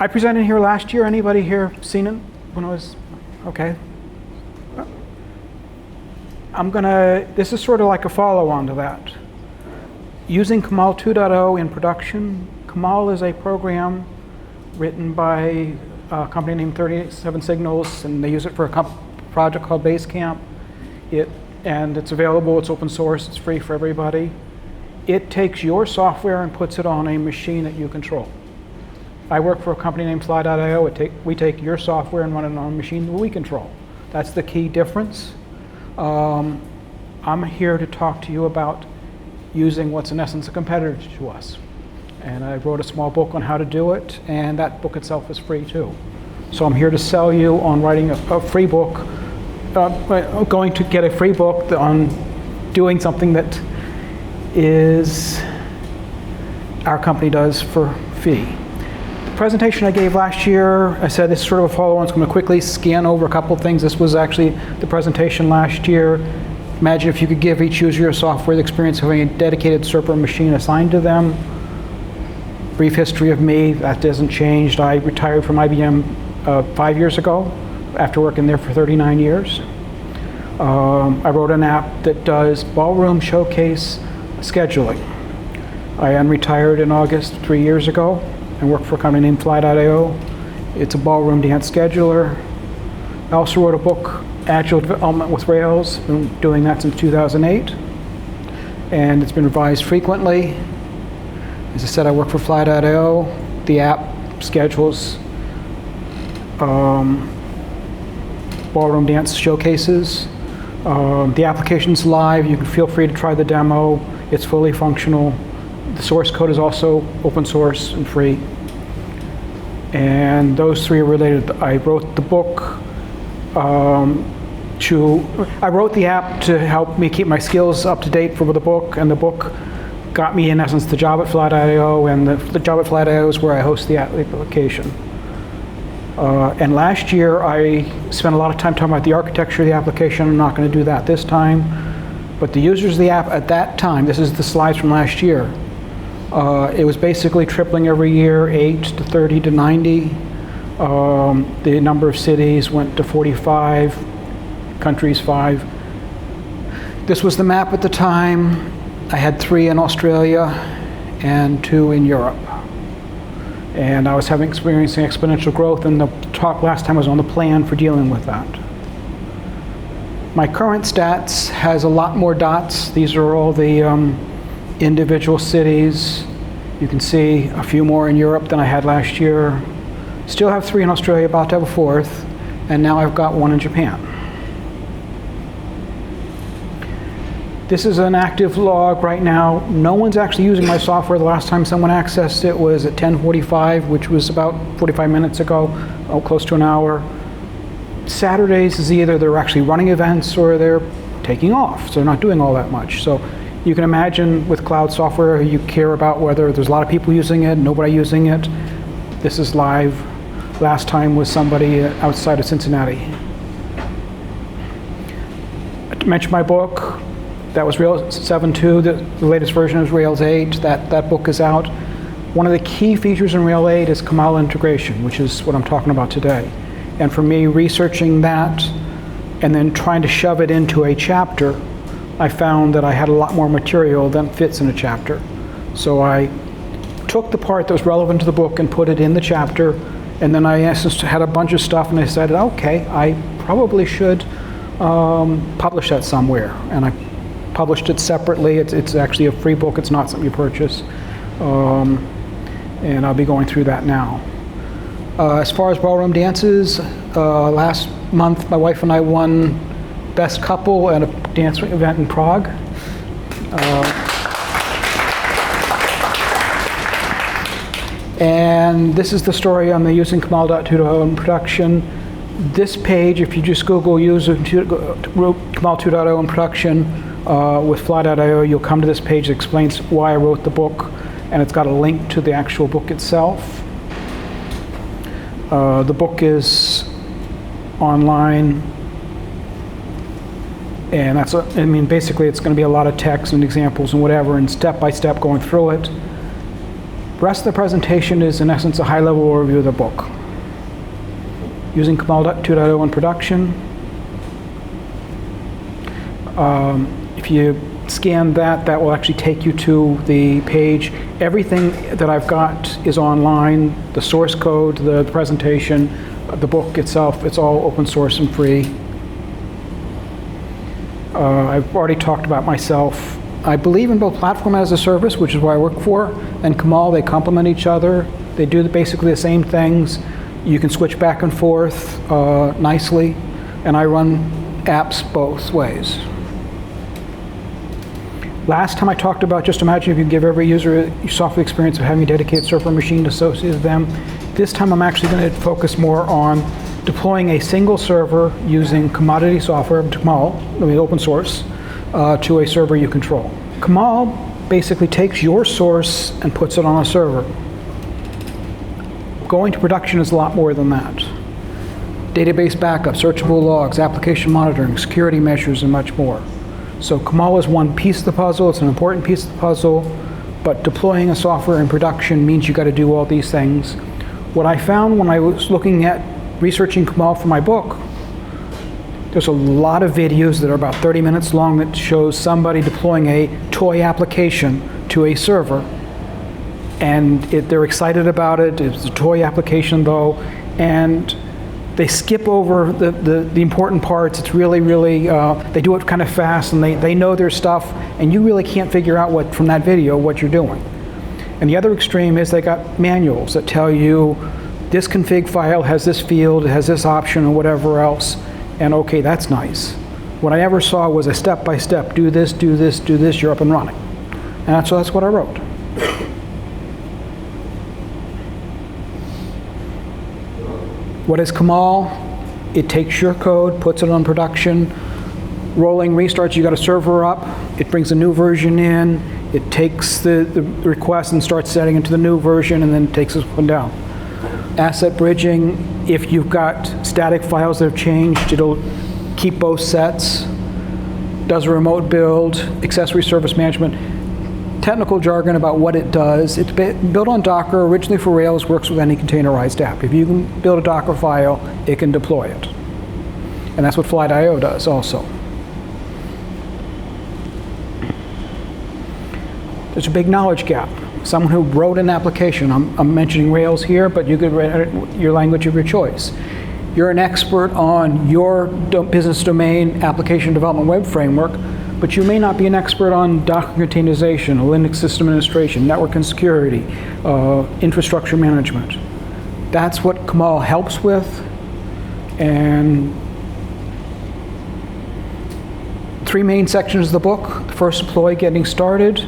I presented here last year. Anybody here seen it when I was, okay. This is sort of like a follow-on to that. Using Kamal 2.0 in production. Kamal is a program written by a company named 37 Signals, and they use it for a project called Basecamp. And it's available, it's open source, it's free for everybody. It takes your software and puts it on a machine that you control. I work for a company named Fly.io. We take your software and run it on a machine that we control. That's the key difference. I'm here to talk to you about using what's in essence a competitor to us. And I wrote a small book on how to do it, and that book itself is free too. So I'm here to sell you on writing a free book, going to get a free book on doing something that is our company does for fee. The presentation I gave last year, I said this is sort of a follow-on. I'm going to quickly scan over a couple of things. This was actually the presentation last year. Imagine if you could give each user your software the experience of having a dedicated server machine assigned to them. Brief history of me, that hasn't changed. I retired from IBM 5 years ago after working there for 39 years. I wrote an app that does ballroom showcase scheduling. I unretired in August 3 years ago and worked for a company named Fly.io. It's a ballroom dance scheduler. I also wrote a book, Agile Development with Rails. Been doing that since 2008. And it's been revised frequently. As I said, I work for Fly.io. The app schedules ballroom dance showcases. The application's live. You can feel free to try the demo. It's fully functional. The source code is also open source and free. And those three are related. I wrote the book I wrote the app to help me keep my skills up to date for the book, and the book got me, in essence, the job at Fly.io, and the job at Fly.io is where I host the application. And last year, I spent a lot of time talking about the architecture of the application. I'm not going to do that this time. But the users of the app at that time, this is the slides from last year, it was basically tripling every year, 8 to 30 to 90. The number of cities went to 45, countries 5. This was the map at the time. I had 3 in Australia and 2 in Europe. And I was experiencing exponential growth, and the talk last time was on the plan for dealing with that. My current stats has a lot more dots. These are all the individual cities. You can see a few more in Europe than I had last year. Still have 3 in Australia, about to have a 4th, and now I've got 1 in Japan. This is an active log right now. No one's actually using my software. The last time someone accessed it was at 10:45, which was about 45 minutes ago, close to an hour. Saturdays is either they're actually running events or they're taking off, so they're not doing all that much. So you can imagine with cloud software, you care about whether there's a lot of people using it, nobody using it. This is live. Last time was somebody outside of Cincinnati. I mentioned my book. That was Rails 7.2. The latest version is Rails 8. That book is out. One of the key features in Rails 8 is Kamal integration, which is what I'm talking about today. And for me, researching that and then trying to shove it into a chapter, I found that I had a lot more material than fits in a chapter. So I took the part that was relevant to the book and put it in the chapter, and then I had a bunch of stuff, and I decided, okay, I probably should publish that somewhere. And I published it separately. It's actually a free book. It's not something you purchase. And I'll be going through that now. As far as ballroom dances, last month my wife and I won Best Couple at a dance event in Prague. And this is the story on the using Kamal 2.0 in production. This page, if you just Google using Kamal 2.0 in production with Fly.io, you'll come to this page that explains why I wrote the book, and it's got a link to the actual book itself. The book is online, and basically it's going to be a lot of text and examples and whatever, and step by step going through it. The rest of the presentation is, in essence, a high-level overview of the book. Using Kamal 2.0 in production. If you scan that, that will actually take you to the page. Everything that I've got is online. The source code, the presentation, the book itself, it's all open source and free. I've already talked about myself. I believe in both platform as a service, which is what I work for, and Kamal. They complement each other. They do basically the same things. You can switch back and forth nicely, and I run apps both ways. Last time I talked about, just imagine if you give every user a software experience of having a dedicated server machine associated with them. This time I'm actually going to focus more on deploying a single server using commodity software, Kamal, open source, to a server you control. Kamal basically takes your source and puts it on a server. Going to production is a lot more than that. Database backup, searchable logs, application monitoring, security measures, and much more. So Kamal is one piece of the puzzle. It's an important piece of the puzzle, but deploying a software in production means you got to do all these things. What I found when I was looking at researching Kamal for my book, there's a lot of videos that are about 30 minutes long that shows somebody deploying a toy application to a server. And they're excited about it. It's a toy application though, and they skip over the important parts. It's really, they do it kind of fast, and they know their stuff, and you really can't figure out from that video what you're doing. And the other extreme is they got manuals that tell you this config file has this field, it has this option, or whatever else, and okay, that's nice. What I ever saw was a step-by-step, do this, do this, do this, you're up and running. And so that's what I wrote. What is Kamal? It takes your code, puts it on production, rolling restarts, you got a server up, it brings a new version in, it takes the request and starts setting into the new version, and then takes it up and down. Asset bridging, if you've got static files that have changed, it'll keep both sets. Does a remote build, accessory service management. Technical jargon about what it does. It's built on Docker, originally for Rails, works with any containerized app. If you can build a Docker file, it can deploy it. And that's what Flight.io does also. There's a big knowledge gap. Someone who wrote an application, I'm mentioning Rails here, but you could write your language of your choice. You're an expert on your business domain application development web framework, but you may not be an expert on Docker containerization, Linux system administration, network and security, infrastructure management. That's what Kamal helps with. And 3 main sections of the book. The first, deploy, getting started.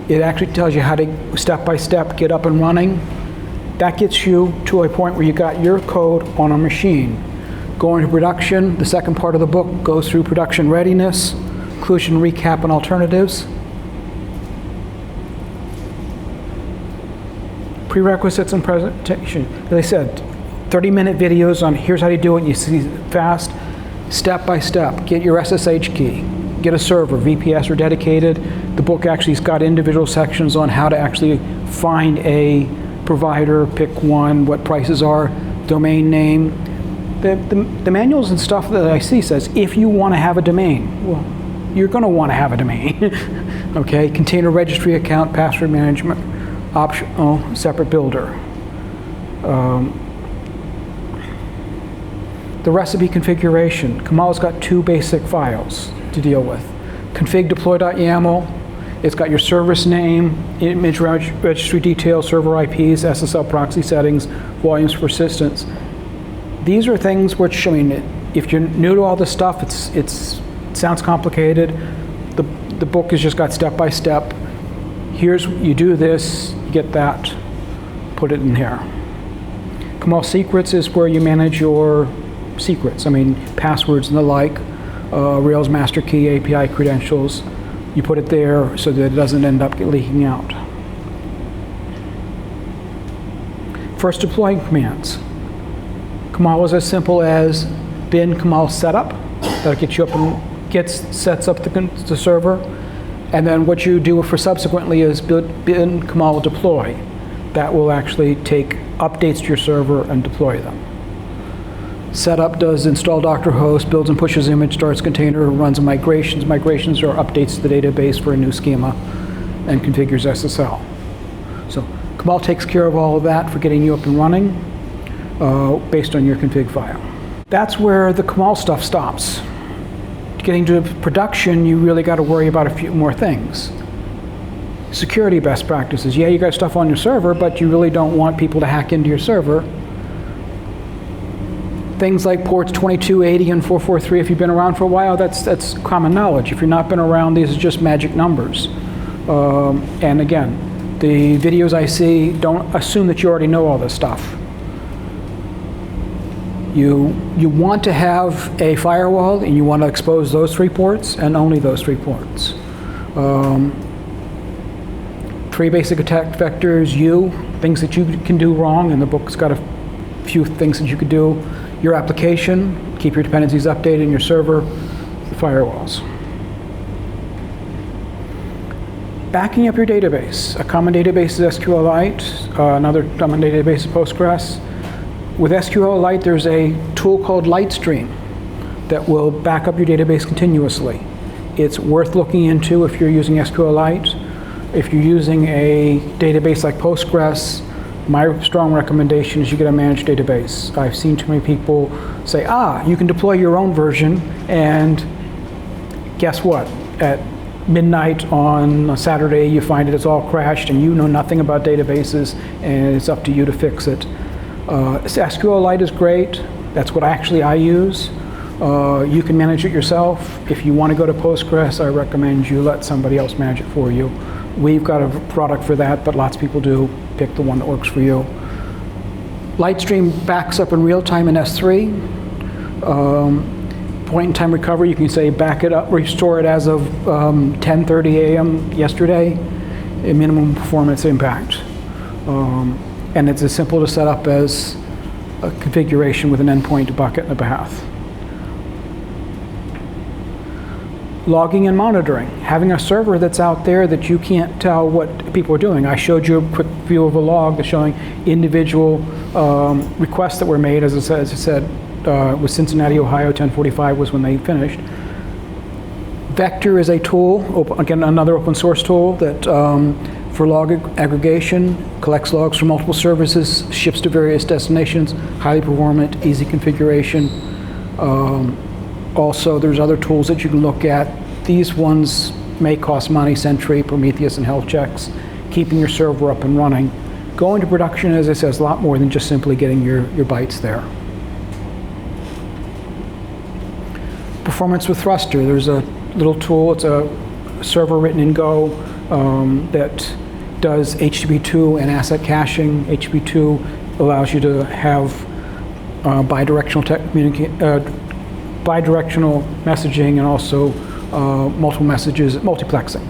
It actually tells you how to step-by-step get up and running. That gets you to a point where you got your code on a machine. Going to production, the second part of the book goes through production readiness, inclusion, recap, and alternatives. Prerequisites and presentation. As I said, 30-minute videos on here's how you do it, and you see fast, step by step. Get your SSH key, get a server, VPS or dedicated. The book actually has got individual sections on how to actually find a provider, pick one, what prices are, domain name. The manuals and stuff that I see says if you want to have a domain, well, you're going to want to have a domain. Okay, container registry account, password management, optional, separate builder. The recipe configuration. Kamal's got 2 basic files to deal with. Config deploy.yaml. It's got your service name, image registry details, server IPs, SSL proxy settings, volumes, persistence. These are things which, I mean, if you're new to all this stuff, it sounds complicated. The book has just got step by step. Here's, you do this, you get that, put it in here. Kamal Secrets is where you manage your secrets. I mean, passwords and the like, Rails master key, API credentials. You put it there so that it doesn't end up leaking out. First, deploying commands. Kamal is as simple as bin Kamal setup. That'll get you up and sets up the server. And then what you do for subsequently is bin Kamal deploy. That will actually take updates to your server and deploy them. Setup does install Docker host, builds and pushes image, starts container, runs migrations. Migrations are updates to the database for a new schema, and configures SSL. So Kamal takes care of all of that for getting you up and running based on your config file. That's where the Kamal stuff stops. Getting to production, you really got to worry about a few more things. Security best practices. Yeah, you got stuff on your server, but you really don't want people to hack into your server. Things like ports 2280 and 443, if you've been around for a while, that's common knowledge. If you've not been around, these are just magic numbers. And again, the videos I see don't assume that you already know all this stuff. You want to have a firewall, and you want to expose those 3 ports, and only those 3 ports. 3 basic attack vectors, things that you can do wrong, and the book's got a few things that you could do. Your application, keep your dependencies updated in your server, the firewalls. Backing up your database. A common database is SQLite, another common database is Postgres. With SQLite, there's a tool called Lightstream that will back up your database continuously. It's worth looking into if you're using SQLite. If you're using a database like Postgres, my strong recommendation is you get a managed database. I've seen too many people say, you can deploy your own version, and guess what? At midnight on a Saturday, you find it's all crashed, and you know nothing about databases, and it's up to you to fix it. SQLite is great. That's what I use. You can manage it yourself. If you want to go to Postgres, I recommend you let somebody else manage it for you. We've got a product for that, but lots of people do. Pick the one that works for you. Lightstream backs up in real time in S3. Point-in-time recovery, you can say back it up, restore it as of 10:30 a.m. yesterday, a minimum performance impact. And it's as simple to set up as a configuration with an endpoint, a bucket, and a path. Logging and monitoring. Having a server that's out there that you can't tell what people are doing. I showed you a quick view of a log that's showing individual requests that were made. As I said, with Cincinnati, Ohio, 10:45 was when they finished. Vector is a tool, again, another open source tool that for log aggregation, collects logs from multiple services, ships to various destinations, highly performant, easy configuration. Also, there's other tools that you can look at. These ones may cost money, Sentry, Prometheus, and Health Checks, keeping your server up and running. Going to production, as I said, is a lot more than just simply getting your bytes there. Performance with Thruster. There's a little tool, it's a server written in Go that does HTTP2 and asset caching. HTTP2 allows you to have bidirectional messaging, and also multiple messages, multiplexing.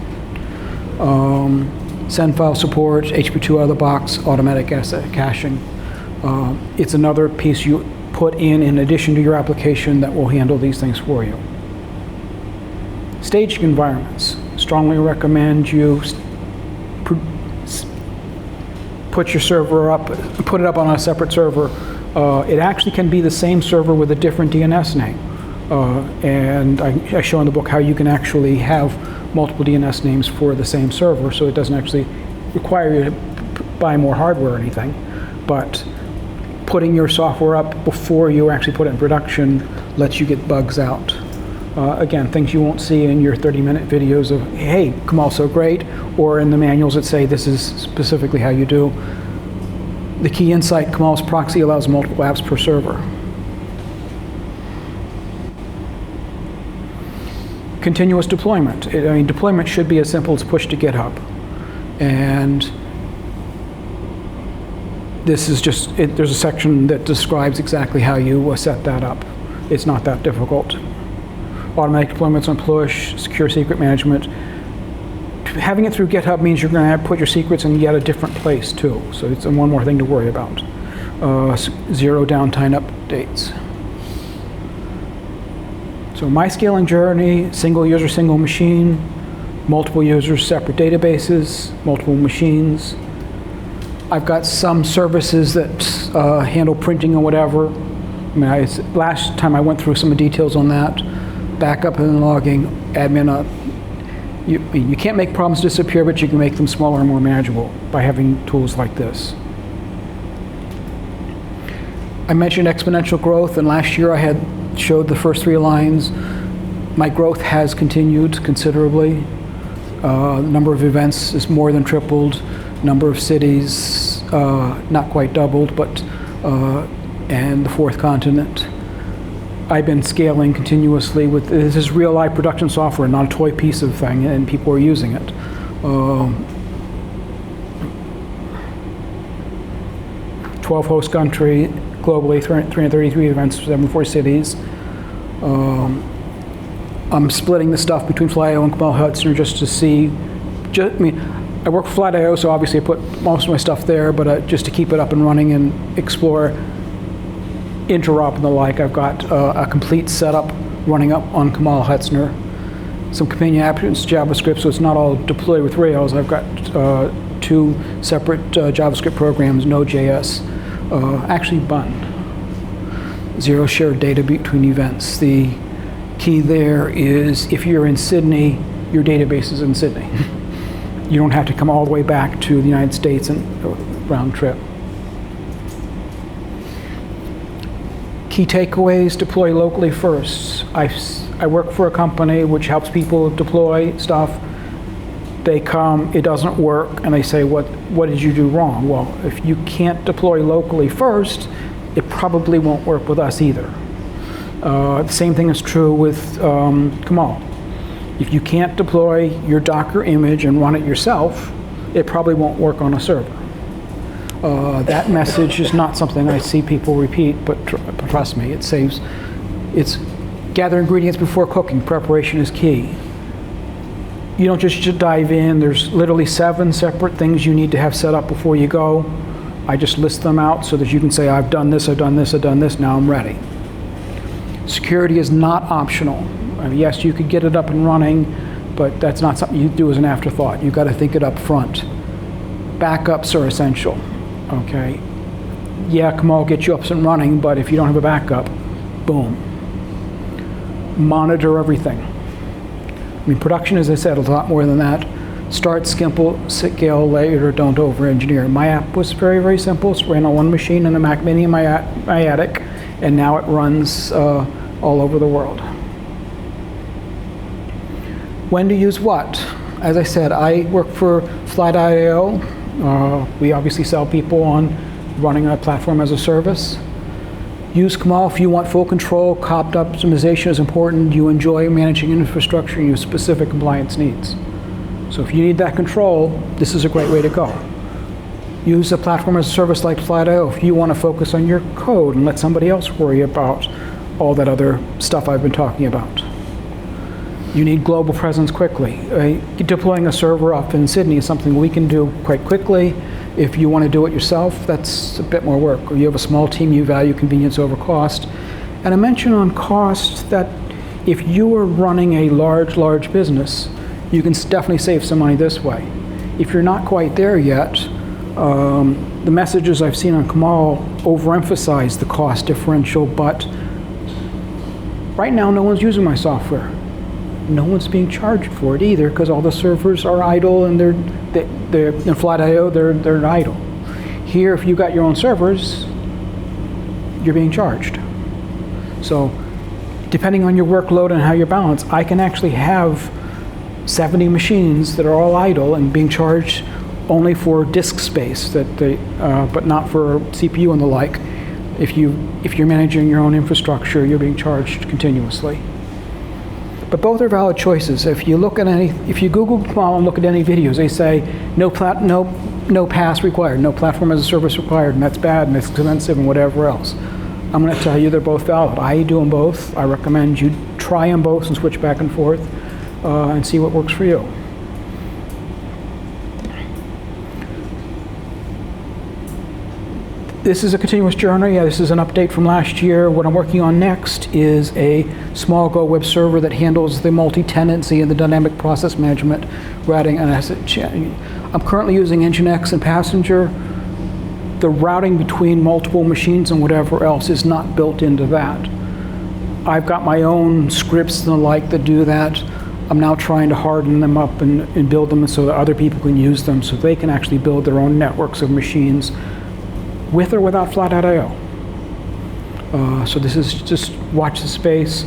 Send file support, HTTP2 out of the box, automatic asset caching. It's another piece you put in addition to your application that will handle these things for you. Staging environments. Strongly recommend you put your server up, put it up on a separate server. It actually can be the same server with a different DNS name. And I show in the book how you can actually have multiple DNS names for the same server, so it doesn't actually require you to buy more hardware or anything. But putting your software up before you actually put it in production lets you get bugs out. Again, things you won't see in your 30-minute videos of, hey, Kamal's so great, or in the manuals that say this is specifically how you do. The key insight, Kamal's proxy allows multiple apps per server. Continuous deployment. Deployment should be as simple as push to GitHub. And this is just, there's a section that describes exactly how you set that up. It's not that difficult. Automatic deployments on push, secure secret management. Having it through GitHub means you're going to put your secrets in yet a different place too. So it's one more thing to worry about. Zero downtime updates. So my scaling journey, single user, single machine, multiple users, separate databases, multiple machines. I've got some services that handle printing or whatever. I mean, last time I went through some details on that. Backup and logging, admin up. You can't make problems disappear, but you can make them smaller and more manageable by having tools like this. I mentioned exponential growth, and last year I had showed the first 3 lines. My growth has continued considerably. Number of events is more than tripled. Number of cities, not quite doubled, but and the 4th continent. I've been scaling continuously with, this is real life production software, not a toy piece of thing, and people are using it. 12 host country, globally 333 events, 74 cities. I'm splitting the stuff between Flat.io and Kamal Hudson just to see, I work for Flat.io, so obviously I put most of my stuff there, but just to keep it up and running and explore interop and the like, I've got a complete setup running up on Kamal Hutzner. Some companion apps, JavaScript, so it's not all deployed with Rails. I've got 2 separate JavaScript programs, Node.js, actually Bun. 0 shared data between events. The key there is if you're in Sydney, your database is in Sydney. You don't have to come all the way back to the United States and round trip. Key takeaways, deploy locally first. I work for a company which helps people deploy stuff. They come, it doesn't work, and they say, what did you do wrong? Well, if you can't deploy locally first, it probably won't work with us either. The same thing is true with Kamal. If you can't deploy your Docker image and run it yourself, it probably won't work on a server. That message is not something I see people repeat, but trust me, it's gather ingredients before cooking. Preparation is key. You don't just dive in. There's literally 7 separate things you need to have set up before you go. I just list them out so that you can say, I've done this, I've done this, I've done this, now I'm ready. Security is not optional. I mean, yes, you could get it up and running, but that's not something you do as an afterthought. You've got to think it up front. Backups are essential. Okay, yeah, Kamal will get you up and running, but if you don't have a backup, boom. Monitor everything. I mean, production, as I said, is a lot more than that. Start simple, scale later, don't over-engineer. My app was very, very simple. It ran on 1 machine and a Mac Mini in my attic, and now it runs all over the world. When to use what? As I said, I work for Flat.io. We obviously sell people on running a platform as a service. Use Kamal if you want full control. Cost optimization is important. You enjoy managing infrastructure and your specific compliance needs. So if you need that control, this is a great way to go. Use a platform as a service like Flat.io if you want to focus on your code and let somebody else worry about all that other stuff I've been talking about. You need global presence quickly. Deploying a server up in Sydney is something we can do quite quickly. If you want to do it yourself, that's a bit more work. Or you have a small team, you value convenience over cost. And I mentioned on cost that if you are running a large business, you can definitely save some money this way. If you're not quite there yet, the messages I've seen on Kamal overemphasize the cost differential, but right now no one's using my software. No one's being charged for it either because all the servers are idle and they're in Flat.io, they're idle. Here, if you got your own servers, you're being charged. So depending on your workload and how you're balanced, I can actually have 70 machines that are all idle and being charged only for disk space, but not for CPU and the like. If you're managing your own infrastructure, you're being charged continuously. But both are valid choices. If you Google Kamal and look at any videos, they say no PaaS required, no platform as a service required, and that's bad and it's expensive and whatever else. I'm going to tell you they're both valid. I do them both. I recommend you try them both and switch back and forth and see what works for you. This is a continuous journey. This is an update from last year. What I'm working on next is a small Go web server that handles the multi-tenancy and the dynamic process management, routing and asset. I'm currently using Nginx and Passenger. the routing between multiple machines and whatever else is not built into that. I've got my own scripts and the like that do that. I'm now trying to harden them up and build them so that other people can use them, so they can actually build their own networks of machines with or without Flat.io. So this is just watch the space.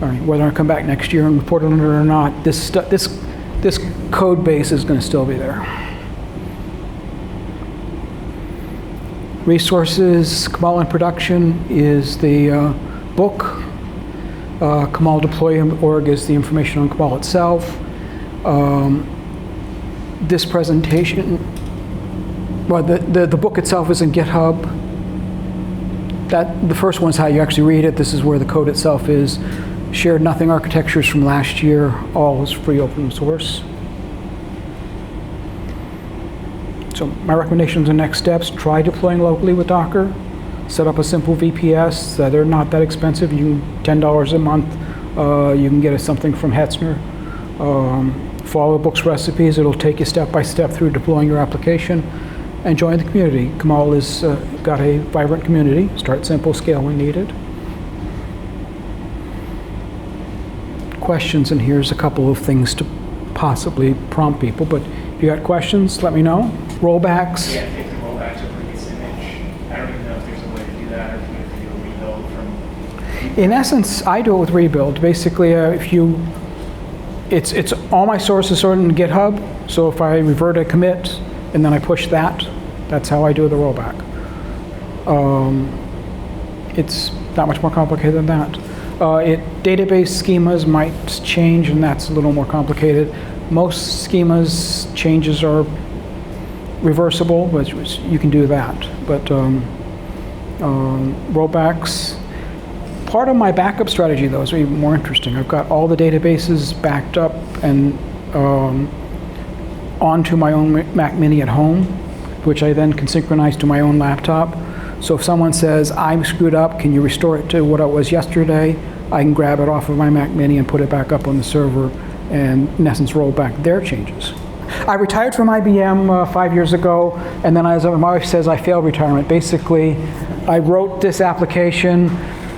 All right, whether I come back next year and report on it or not, this code base is going to still be there. Resources, Kamal in Production is the book. Kamal 2.0 is the information on Kamal itself. This presentation, well, the book itself is in GitHub. The first one is how you actually read it. This is where the code itself is. Shared nothing architectures from last year. All is free open source. So my recommendations and next steps: try deploying locally with Docker. Set up a simple VPS. They're not that expensive. You can $10 a month. You can get something from Hetzner. Follow the book's recipes. It'll take you step by step through deploying your application. And join the community. Kamal has got a vibrant community. Start simple, scale when needed. Questions, and here's a couple of things to possibly prompt people. But if you got questions, let me know. Rollbacks. Yeah, take the rollbacks over this image. I don't even know if there's a way to do that, or if you have to do a rebuild from. In essence, I do it with rebuild. Basically, it's all my sources stored in GitHub. So if I revert a commit and then I push that, that's how I do the rollback. It's not much more complicated than that. Database schemas might change, and that's a little more complicated. Most schemas changes are reversible, which you can do that. But rollbacks, part of my backup strategy though is even more interesting. I've got all the databases backed up and onto my own Mac Mini at home, which I then can synchronize to my own laptop. So if someone says, I'm screwed up, can you restore it to what it was yesterday? I can grab it off of my Mac Mini and put it back up on the server and, in essence, roll back their changes. I retired from IBM 5 years ago, and then as my wife says, I failed retirement. Basically, I wrote this application.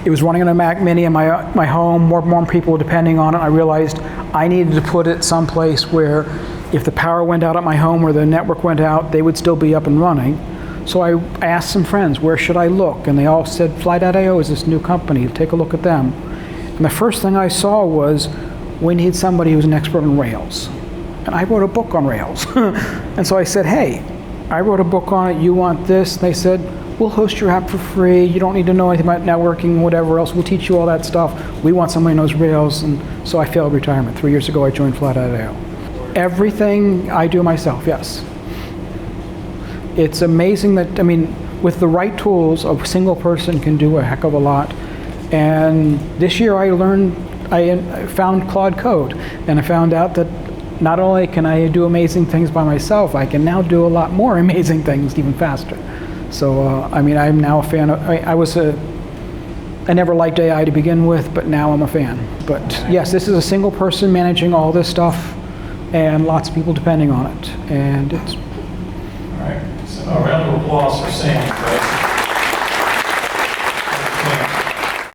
It was running on a Mac Mini in my home, more people were depending on it. I realized I needed to put it someplace where if the power went out at my home or the network went out, they would still be up and running. So I asked some friends, where should I look? And they all said, Fly.io is this new company, take a look at them. And the first thing I saw was, we need somebody who's an expert on Rails. And I wrote a book on Rails. And so I said, hey, I wrote a book on it, you want this? And they said, we'll host your app for free, you don't need to know anything about networking, whatever else, we'll teach you all that stuff. We want somebody who knows Rails. And so I failed retirement. 3 years ago, I joined Fly.io. Everything I do myself, yes. It's amazing that, I mean, with the right tools, a single person can do a heck of a lot. And this year I found Claude Code, and I found out that not only can I do amazing things by myself, I can now do a lot more amazing things even faster. So, I mean, I'm now a fan of, I never liked AI to begin with, but now I'm a fan. But yes, this is a single person managing all this stuff, and lots of people depending on it. And it's... All right, so a round of applause for Sam.